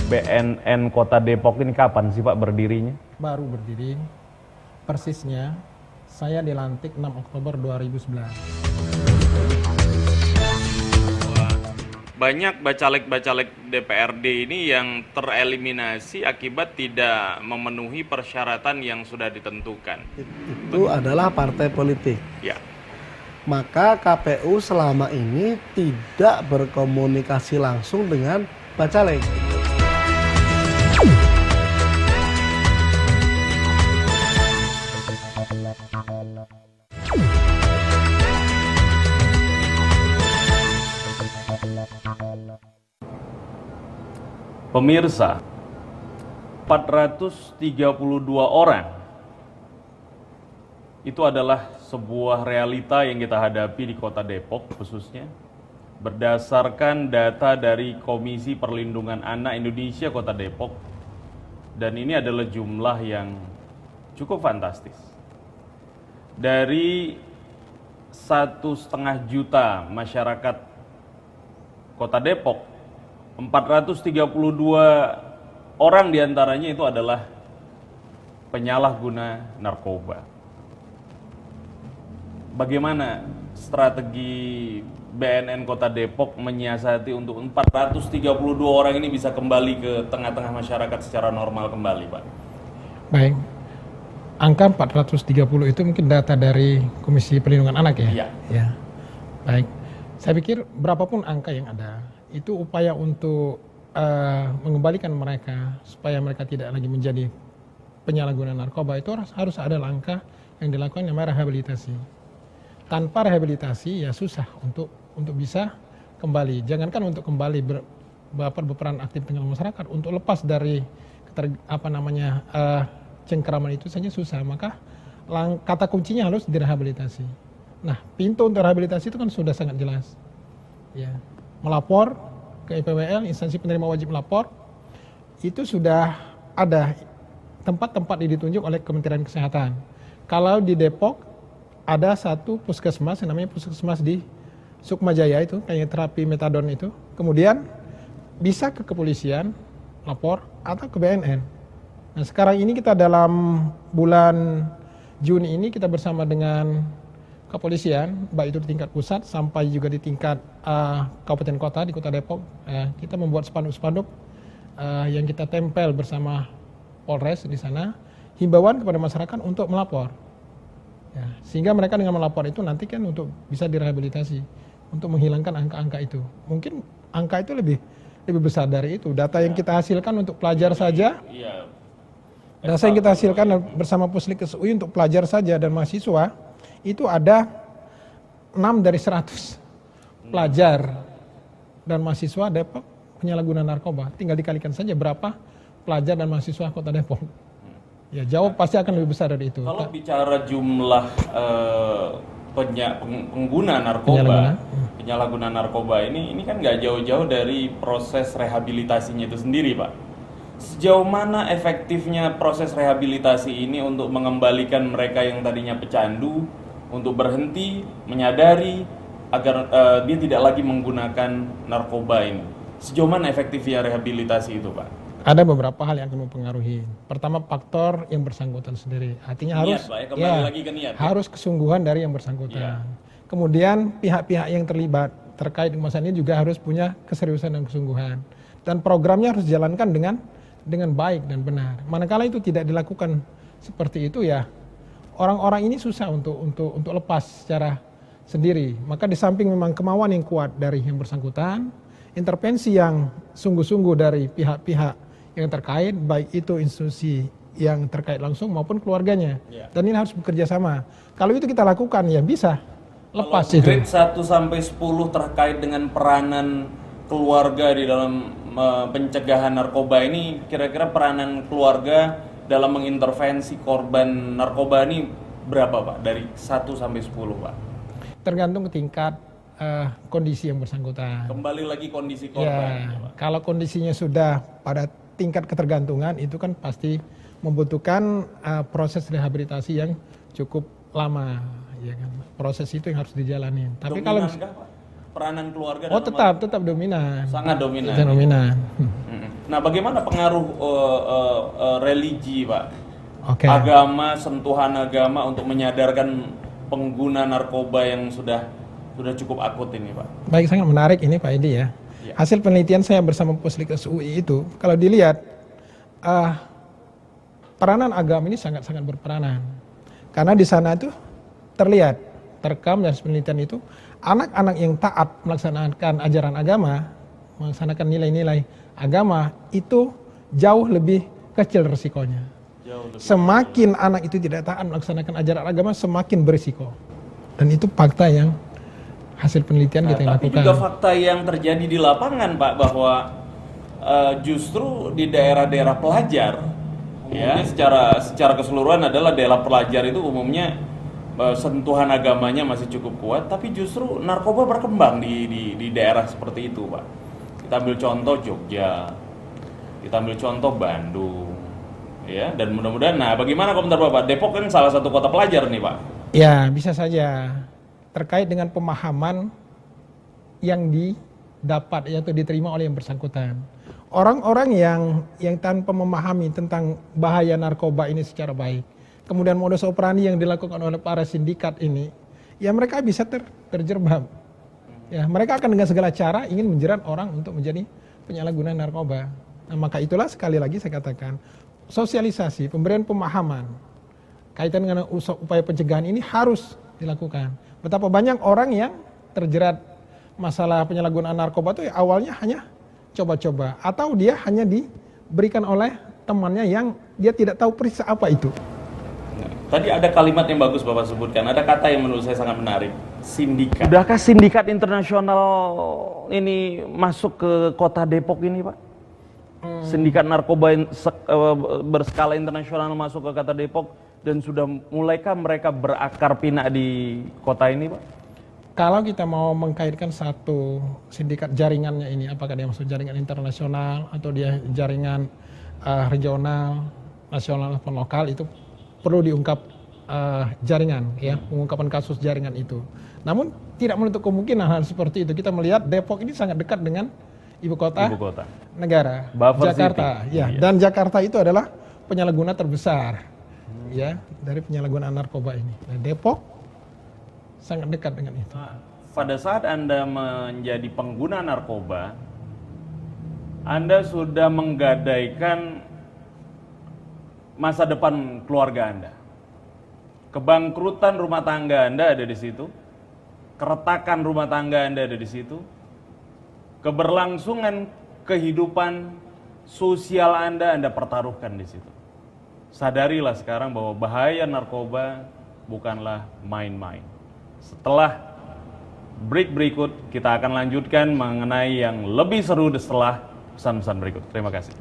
BNN Kota Depok ini kapan sih Pak berdirinya? Baru berdiri, persisnya saya dilantik 6 Oktober 2011. Banyak bacalek-bacalek DPRD ini yang tereliminasi akibat tidak memenuhi persyaratan yang sudah ditentukan. Itu adalah partai politik. Ya. Maka KPU selama ini tidak berkomunikasi langsung dengan bacalek. Pemirsa, 432 orang itu adalah sebuah realita yang kita hadapi di Kota Depok khususnya berdasarkan data dari Komisi Perlindungan Anak Indonesia Kota Depok, dan ini adalah jumlah yang cukup fantastis. Dari 1,5 juta masyarakat Kota Depok, 432 orang diantaranya itu adalah penyalahguna narkoba. Bagaimana strategi BNN Kota Depok menyiasati untuk 432 orang ini bisa kembali ke tengah-tengah masyarakat secara normal kembali, Pak? Baik, angka 430 itu mungkin data dari Komisi Perlindungan Anak ya? Iya. Ya. Baik, saya pikir berapapun angka yang ada, itu upaya untuk mengembalikan mereka supaya mereka tidak lagi menjadi penyalahguna narkoba, itu harus ada langkah yang dilakukan yang namanya rehabilitasi. Tanpa rehabilitasi ya susah untuk bisa kembali. Jangankan untuk kembali berperan aktif dengan masyarakat, untuk lepas dari cengkeraman itu saja susah. Maka kata kuncinya harus direhabilitasi. Nah, pintu untuk rehabilitasi itu kan sudah sangat jelas. Ya, melapor ke IPWL, instansi penerima wajib melapor, itu sudah ada tempat-tempat yang ditunjuk oleh Kementerian Kesehatan. Kalau di Depok ada satu puskesmas yang namanya puskesmas di Sukmajaya, itu kayak terapi metadon itu. Kemudian bisa ke kepolisian lapor atau ke BNN. Nah, sekarang ini kita dalam bulan Juni ini kita bersama dengan kepolisian, baik itu di tingkat pusat sampai juga di tingkat kabupaten kota di Kota Depok, kita membuat spanduk-spanduk yang kita tempel bersama Polres di sana, himbauan kepada masyarakat untuk melapor. Ya, sehingga mereka dengan melapor itu nanti kan untuk bisa direhabilitasi, untuk menghilangkan angka-angka itu. Mungkin angka itu lebih besar dari itu. Data yang kita hasilkan untuk pelajar saja, data yang kita hasilkan bersama Puslikes UI untuk pelajar saja dan mahasiswa, itu ada 6 dari 100 pelajar dan mahasiswa Depok penyalahguna narkoba. Tinggal dikalikan saja berapa pelajar dan mahasiswa Kota Depok. Ya, jauh pasti akan lebih besar dari itu. Kalau bicara jumlah pengguna narkoba, penyalahguna narkoba ini kan nggak jauh-jauh dari proses rehabilitasinya itu sendiri, Pak. Sejauh mana efektifnya proses rehabilitasi ini untuk mengembalikan mereka yang tadinya pecandu untuk berhenti, menyadari agar dia tidak lagi menggunakan narkoba ini? Sejauh mana efektifnya rehabilitasi itu, Pak? Ada beberapa hal yang akan mempengaruhi. Pertama, faktor yang bersangkutan sendiri. Artinya harus lagi ke niat, harus kesungguhan dari yang bersangkutan. Kemudian pihak-pihak yang terlibat terkait dengan masalah ini juga harus punya keseriusan dan kesungguhan. Dan programnya harus dijalankan dengan baik dan benar. Manakala itu tidak dilakukan seperti itu, ya orang-orang ini susah untuk lepas secara sendiri. Maka di samping memang kemauan yang kuat dari yang bersangkutan, intervensi yang sungguh-sungguh dari pihak-pihak yang terkait, baik itu institusi yang terkait langsung maupun keluarganya. Dan ini harus bekerja sama. Kalau itu kita lakukan, ya bisa lepas itu. Grade 1 sampai 10 terkait dengan peranan keluarga di dalam pencegahan narkoba ini, kira-kira peranan keluarga dalam mengintervensi korban narkoba ini berapa, Pak? Dari 1 sampai 10, Pak? Tergantung ke tingkat kondisi yang bersangkutan. Kembali lagi kondisi korban. Ya, kalau kondisinya sudah pada tingkat ketergantungan, itu kan pasti membutuhkan proses rehabilitasi yang cukup lama, ya kan. Proses itu yang harus dijalani. Tapi kalau peranan keluarga tetap dominan. Sangat dominan. Dominan. Nah, bagaimana pengaruh religi, Pak? Oke. Agama, sentuhan agama untuk menyadarkan pengguna narkoba yang sudah cukup akut ini, Pak. Baik, sangat menarik ini Pak Edi ya. Ya. Hasil penelitian saya bersama Puslikes UI itu, kalau dilihat peranan agama ini sangat-sangat berperanan. Karena di sana itu terlihat, terekam dari penelitian itu, anak-anak yang taat melaksanakan ajaran agama, melaksanakan nilai-nilai agama, itu jauh lebih kecil resikonya. Semakin anak itu tidak taat melaksanakan ajaran agama, semakin berisiko. Dan itu fakta yang hasil penelitian kita yang Tapi lakukan. juga fakta yang terjadi di lapangan, Pak, bahwa justru di daerah-daerah pelajar, ya, secara keseluruhan adalah daerah pelajar itu umumnya sentuhan agamanya masih cukup kuat, tapi justru narkoba berkembang di daerah seperti itu, Pak. Kita ambil contoh Jogja, kita ambil contoh Bandung, ya, dan mudah-mudahan. Nah, bagaimana komentar Bapak? Depok kan salah satu kota pelajar nih, Pak. Ya, bisa saja terkait dengan pemahaman yang didapat atau diterima oleh yang bersangkutan. Orang-orang yang tanpa memahami tentang bahaya narkoba ini secara baik, kemudian modus operandi yang dilakukan oleh para sindikat ini, ya mereka bisa terjerembab. Ya, mereka akan dengan segala cara ingin menjerat orang untuk menjadi penyalahguna narkoba. Nah, maka itulah sekali lagi saya katakan, sosialisasi, pemberian pemahaman kaitan dengan upaya pencegahan ini harus dilakukan. Betapa banyak orang yang terjerat masalah penyalahgunaan narkoba itu ya awalnya hanya coba-coba, atau dia hanya diberikan oleh temannya yang dia tidak tahu persis apa itu. Tadi ada kalimat yang bagus Bapak sebutkan, ada kata yang menurut saya sangat menarik, sindikat. Sudahkah sindikat internasional ini masuk ke kota Depok ini, Pak? Sindikat narkoba berskala internasional masuk ke kota Depok, dan sudah mulaikah mereka berakar pinak di kota ini, Pak? Kalau kita mau mengkaitkan satu sindikat jaringannya ini, apakah dia masuk jaringan internasional atau dia jaringan regional, nasional atau lokal, itu perlu diungkap jaringan, ya, pengungkapan kasus jaringan itu. Namun tidak menutup kemungkinan hal seperti itu. Kita melihat Depok ini sangat dekat dengan ibu kota negara, Buffer Jakarta, City. ya. Dan Jakarta itu adalah penyalahguna terbesar, ya, dari penyalahgunaan narkoba ini. Nah, Depok sangat dekat dengan itu. Pada saat Anda menjadi pengguna narkoba, Anda sudah menggadaikan masa depan keluarga Anda. Kebangkrutan rumah tangga Anda ada di situ. Keretakan rumah tangga Anda ada di situ. Keberlangsungan kehidupan sosial Anda pertaruhkan di situ. Sadarilah sekarang bahwa bahaya narkoba bukanlah main-main. Setelah break berikut, kita akan lanjutkan mengenai yang lebih seru setelah pesan-pesan berikut. Terima kasih.